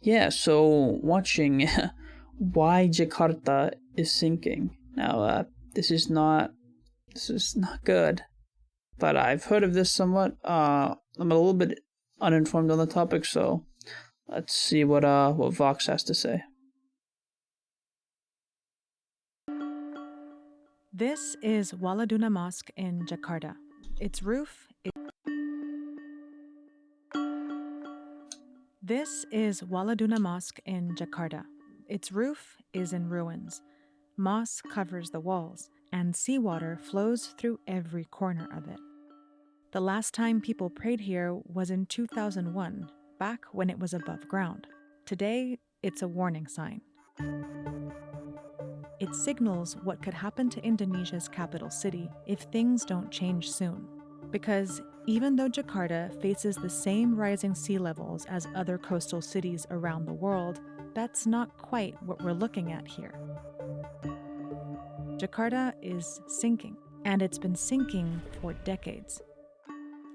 Yeah, so watching why Jakarta is sinking. Now, this is not this is not good, but I've heard of this somewhat. I'm a little bit uninformed on the topic, so let's see what Vox has to say. This is Waladuna Mosque in Jakarta. Its roof This is Waladuna Mosque in Jakarta. Its roof is in ruins. Moss covers the walls, and seawater flows through every corner of it. The last time people prayed here was in 2001, back when it was above ground. Today, it's a warning sign. It signals what could happen to Indonesia's capital city if things don't change soon. Because even though Jakarta faces the same rising sea levels as other coastal cities around the world, that's not quite what we're looking at here. Jakarta is sinking, and it's been sinking for decades.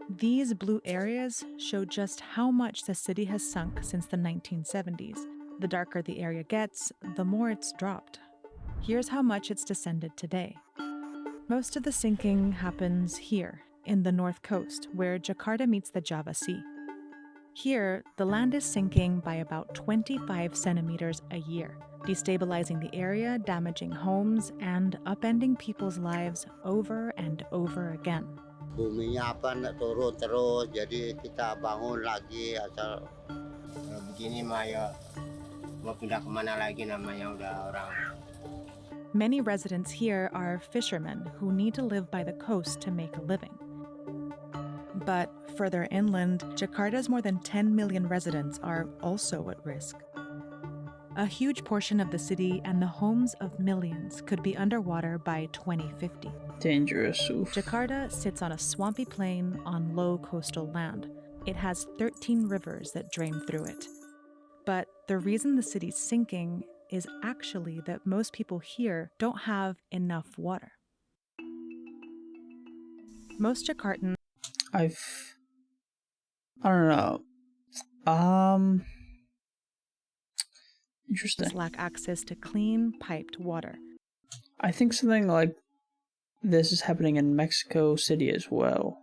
These blue areas show just how much the city has sunk since the 1970s. The darker the area gets, the more it's dropped. Here's how much it's descended today. Most of the sinking happens here, in the north coast, where Jakarta meets the Java Sea. Here, the land is sinking by about 25 centimeters a year, destabilizing the area, damaging homes, and upending people's lives over and over again. Buminya apa turun terus, jadi kita bangun lagi asal kalau begini mah ya mau pindah kemana lagi namanya udah orang. Many residents here are fishermen who need to live by the coast to make a living. But further inland, Jakarta's more than 10 million residents are also at risk. A huge portion of the city and the homes of millions could be underwater by 2050. Dangerous. Oof. Jakarta sits on a swampy plain on low coastal land. It has 13 rivers that drain through it. But the reason the city's sinking is actually that most people here don't have enough water. Most Jakartans I don't know. Interesting. lack access to clean, piped water. I think something like this is happening in Mexico City as well.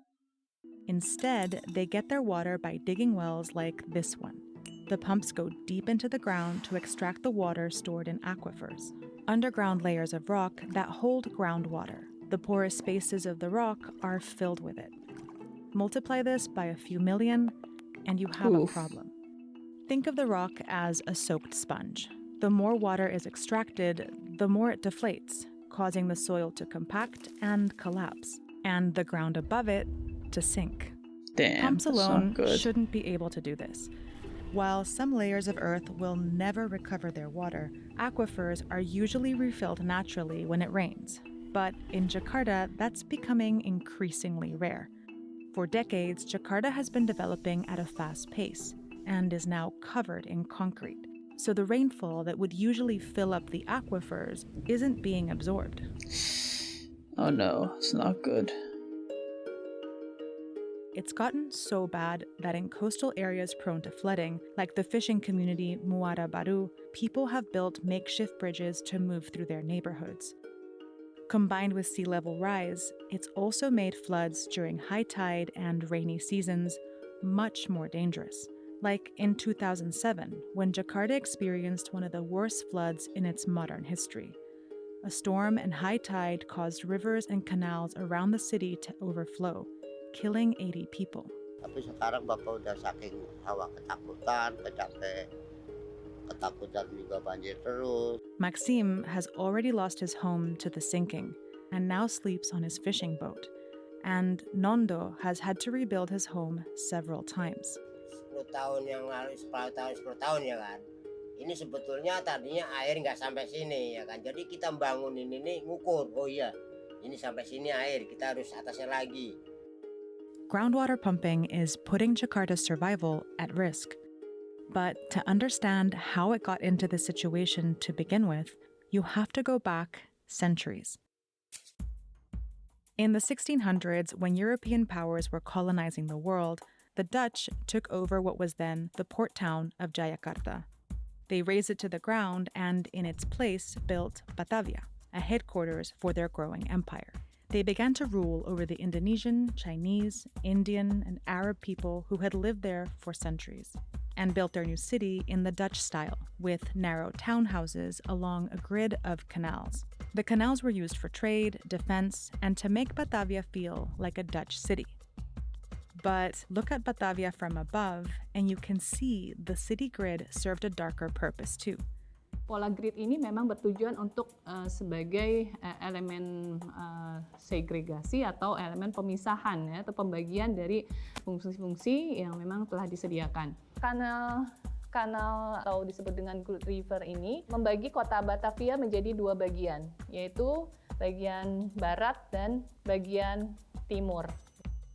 Instead, they get their water by digging wells like this one. The pumps go deep into the ground to extract the water stored in aquifers, underground layers of rock that hold groundwater. The porous spaces of the rock are filled with it. Multiply this by a few million, and you have Oof. a problem. Think of the rock as a soaked sponge. The more water is extracted, the more it deflates, causing the soil to compact and collapse, and the ground above it to sink. Damn, Pumps that's alone not good. shouldn't be able to do this. While some layers of earth will never recover their water, aquifers are usually refilled naturally when it rains. But in Jakarta, that's becoming increasingly rare. For decades, Jakarta has been developing at a fast pace and is now covered in concrete. So the rainfall that would usually fill up the aquifers isn't being absorbed. Oh no, it's not good. It's gotten so bad that in coastal areas prone to flooding, like the fishing community Muara Baru, people have built makeshift bridges to move through their neighborhoods. Combined with sea level rise, it's also made floods during high tide and rainy seasons much more dangerous. Like in 2007, when Jakarta experienced one of the worst floods in its modern history. A storm and high tide caused rivers and canals around the city to overflow, killing 80 people. Tapi sekarang Bapak udah saking hawa ketakutan, ketakutan juga banjir terus. Maxime has already lost his home to the sinking and now sleeps on his fishing boat. And Nondo has had to rebuild his home several times. 10 tahun yang lalu, 10 tahun ya kan. Ini sebetulnya tadinya air nggak sampai sini ya kan. Jadi kita bangunin ini ngukur. Oh iya, ini sampai sini air, kita harus atasnya lagi. Groundwater pumping is putting Jakarta's survival at risk. But to understand how it got into this situation to begin with, you have to go back centuries. In the 1600s, when European powers were colonizing the world, the Dutch took over what was then the port town of Jakarta. They razed it to the ground and, in its place, built Batavia, a headquarters for their growing empire. They began to rule over the Indonesian, Chinese, Indian, and Arab people who had lived there for centuries, and built their new city in the Dutch style, with narrow townhouses along a grid of canals. The canals were used for trade, defense, and to make Batavia feel like a Dutch city. But look at Batavia from above, and you can see the city grid served a darker purpose too. Pola grid ini memang bertujuan untuk sebagai elemen segregasi atau elemen pemisahan ya, atau pembagian dari fungsi-fungsi yang memang telah disediakan. Kanal atau disebut dengan Good River ini membagi kota Batavia menjadi dua bagian, yaitu bagian barat dan bagian timur.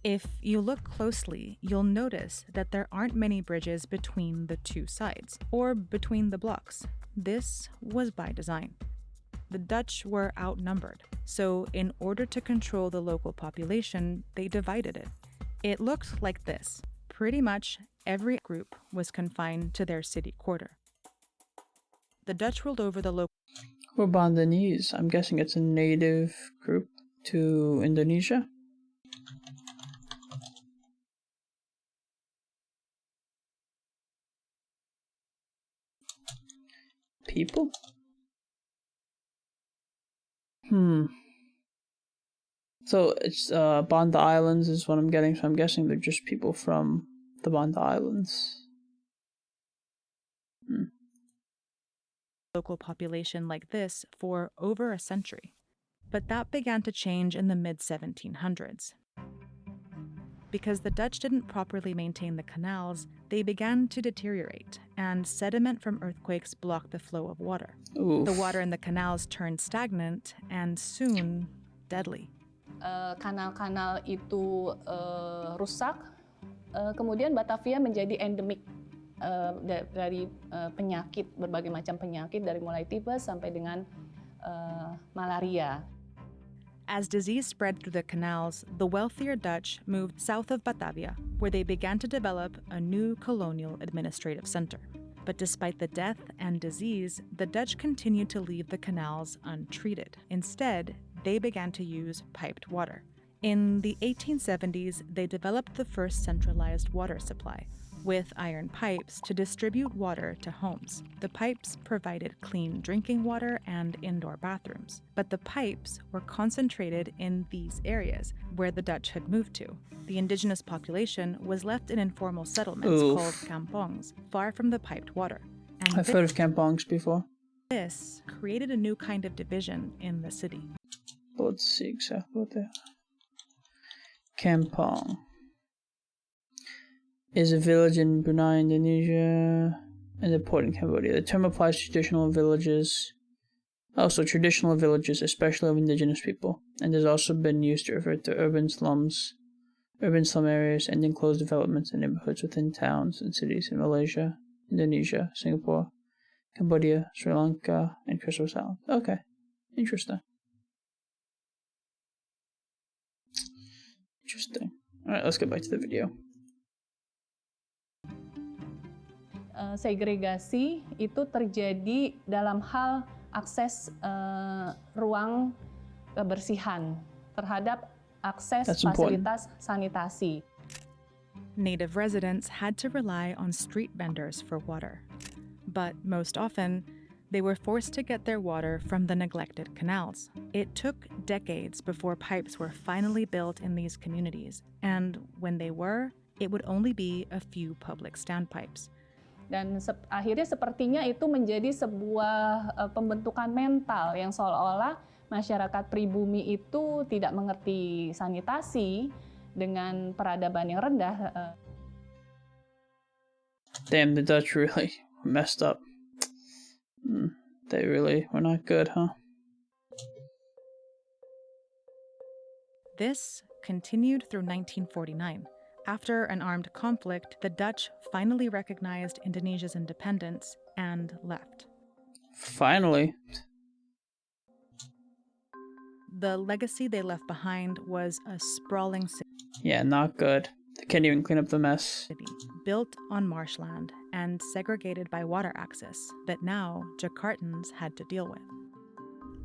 If you look closely, you'll notice that there aren't many bridges between the two sides, or between the blocks. This was by design. The Dutch were outnumbered, so in order to control the local population, they divided it. It looked like this. Pretty much every group was confined to their city quarter. The Dutch ruled over the local... Who are Bandanese? I'm guessing it's a native group to Indonesia. People? So it's Banda Islands is what I'm getting, so I'm guessing they're just people from the Banda Islands. Local population like this for over a century. But that began to change in the mid-1700s. Because the Dutch didn't properly maintain the canals, they began to deteriorate, and sediment from earthquakes blocked the flow of water. Oof. The water in the canals turned stagnant and soon deadly. Kanal-kanal itu rusak, kemudian Batavia menjadi endemik dari penyakit, berbagai macam penyakit dari mulai tifus sampai dengan malaria. As disease spread through the canals, the wealthier Dutch moved south of Batavia, where they began to develop a new colonial administrative center. But despite the death and disease, the Dutch continued to leave the canals untreated. Instead, they began to use piped water. In the 1870s, they developed the first centralized water supply, with iron pipes to distribute water to homes. The pipes provided clean drinking water and indoor bathrooms, but the pipes were concentrated in these areas where the Dutch had moved to. The indigenous population was left in informal settlements called kampongs, far from the piped water. And I've heard of kampongs before. This created a new kind of division in the city. Let's see exactly what they are. Kampong is a village in Brunei, Indonesia, and a port in Cambodia. The term applies to traditional villages, traditional villages, especially of indigenous people, and has also been used to refer to urban slum areas, and enclosed developments and neighborhoods within towns and cities in Malaysia, Indonesia, Singapore, Cambodia, Sri Lanka, and Christmas Island. Okay, interesting. Alright, let's get back to the video. Segregasi itu terjadi dalam hal akses ruang kebersihan terhadap akses fasilitas sanitasi. Native residents had to rely on street vendors for water, but most often, they were forced to get their water from the neglected canals. It took decades before pipes were finally built in these communities, and when they were, it would only be a few public standpipes. Dan akhirnya sepertinya itu menjadi sebuah pembentukan mental yang seolah-olah masyarakat pribumi itu tidak mengerti sanitasi dengan peradaban yang rendah. Damn, the Dutch really messed up. They really were not good, huh? This continued through 1949. After an armed conflict, the Dutch finally recognized Indonesia's independence and left. Finally? The legacy they left behind was a sprawling city. Yeah, not good. They can't even clean up the mess. Built on marshland and segregated by water access that now Jakartans had to deal with.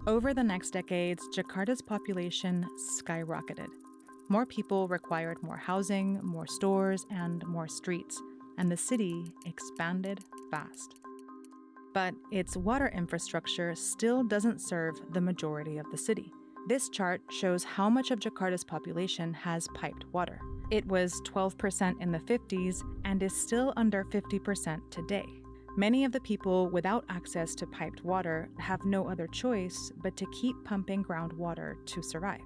Over the next decades, Jakarta's population skyrocketed. More people required more housing, more stores, and more streets, and the city expanded fast. But its water infrastructure still doesn't serve the majority of the city. This chart shows how much of Jakarta's population has piped water. It was 12% in the 50s and is still under 50% today. Many of the people without access to piped water have no other choice but to keep pumping groundwater to survive.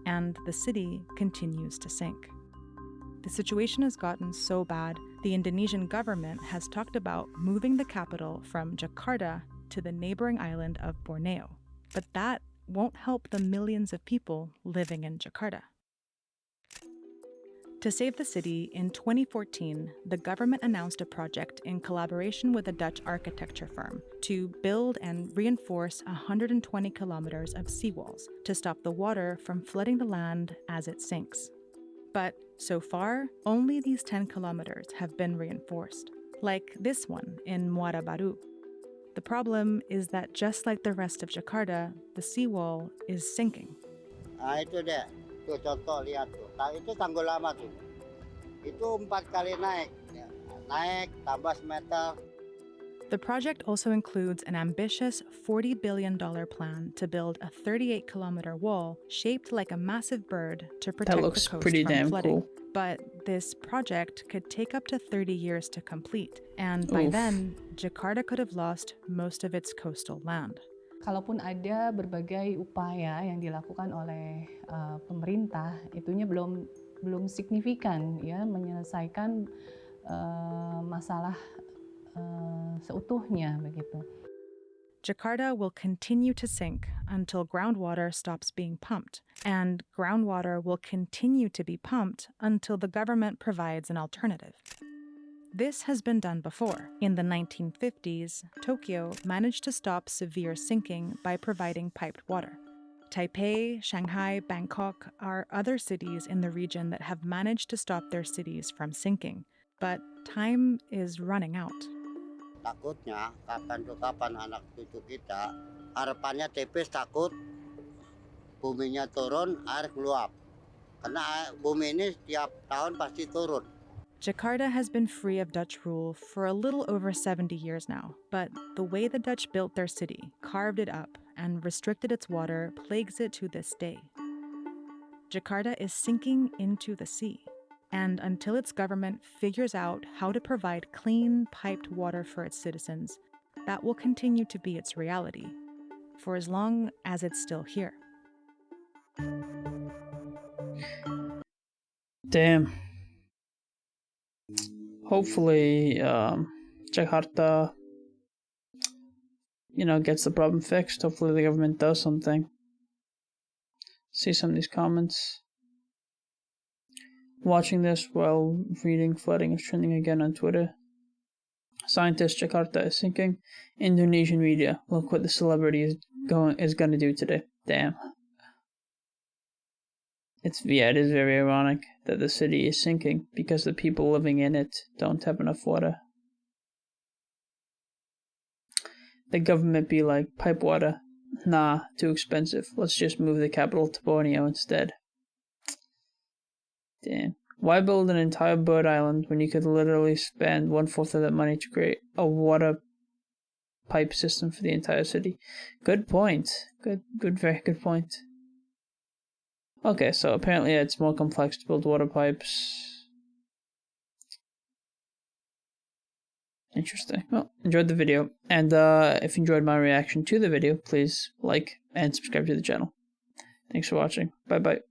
And the city continues to sink. The situation has gotten so bad, the Indonesian government has talked about moving the capital from Jakarta to the neighboring island of Borneo. But that won't help the millions of people living in Jakarta. To save the city, in 2014, the government announced a project in collaboration with a Dutch architecture firm to build and reinforce 120 kilometers of seawalls to stop the water from flooding the land as it sinks. But so far, only these 10 kilometers have been reinforced, like this one in Muara Baru. The problem is that just like the rest of Jakarta, the seawall is sinking. Itu deh, tuh contoh lihat tuh. Itu tanggul lama tuh. Itu 4 kali naik, ya. Naik tambah semeter. The project also includes an ambitious $40 billion plan to build a 38-kilometer wall shaped like a massive bird to protect That looks the coast pretty from damn flooding. cool. But this project could take up to 30 years to complete, and by Oof. then, Jakarta could have lost most of its coastal land. Kalaupun ada berbagai upaya yang dilakukan oleh pemerintah, itunya belum signifikan ya menyelesaikan masalah seutuhnya begitu. Jakarta will continue to sink until groundwater stops being pumped, and groundwater will continue to be pumped until the government provides an alternative. This has been done before. In the 1950s, Tokyo managed to stop severe sinking by providing piped water. Taipei, Shanghai, Bangkok are other cities in the region that have managed to stop their cities from sinking. But time is running out. Takutnya kapan anak cucu kita, harapannya tipis takut buminya turun, air keluap. Karena bumi ini setiap tahun pasti turun. Jakarta has been free of Dutch rule for a little over 70 years now, but the way the Dutch built their city, carved it up, and restricted its water plagues it to this day. Jakarta is sinking into the sea, and until its government figures out how to provide clean, piped water for its citizens, that will continue to be its reality, for as long as it's still here. Damn. Hopefully, Jakarta, gets the problem fixed. Hopefully the government does something. See some of these comments. Watching this while reading flooding is trending again on Twitter. Scientist, Jakarta is sinking. Indonesian media, look what the celebrity is gonna do today. Damn. It is very ironic that the city is sinking because the people living in it don't have enough water. The government be like, pipe water? Nah, too expensive. Let's just move the capital to Borneo instead. Damn. Why build an entire bird island when you could literally spend 1/4 of that money to create a water pipe system for the entire city? Good point. Very good point. Okay, so apparently it's more complex to build water pipes. Interesting. Well, enjoyed the video. And if you enjoyed my reaction to the video, please like and subscribe to the channel. Thanks for watching. Bye-bye.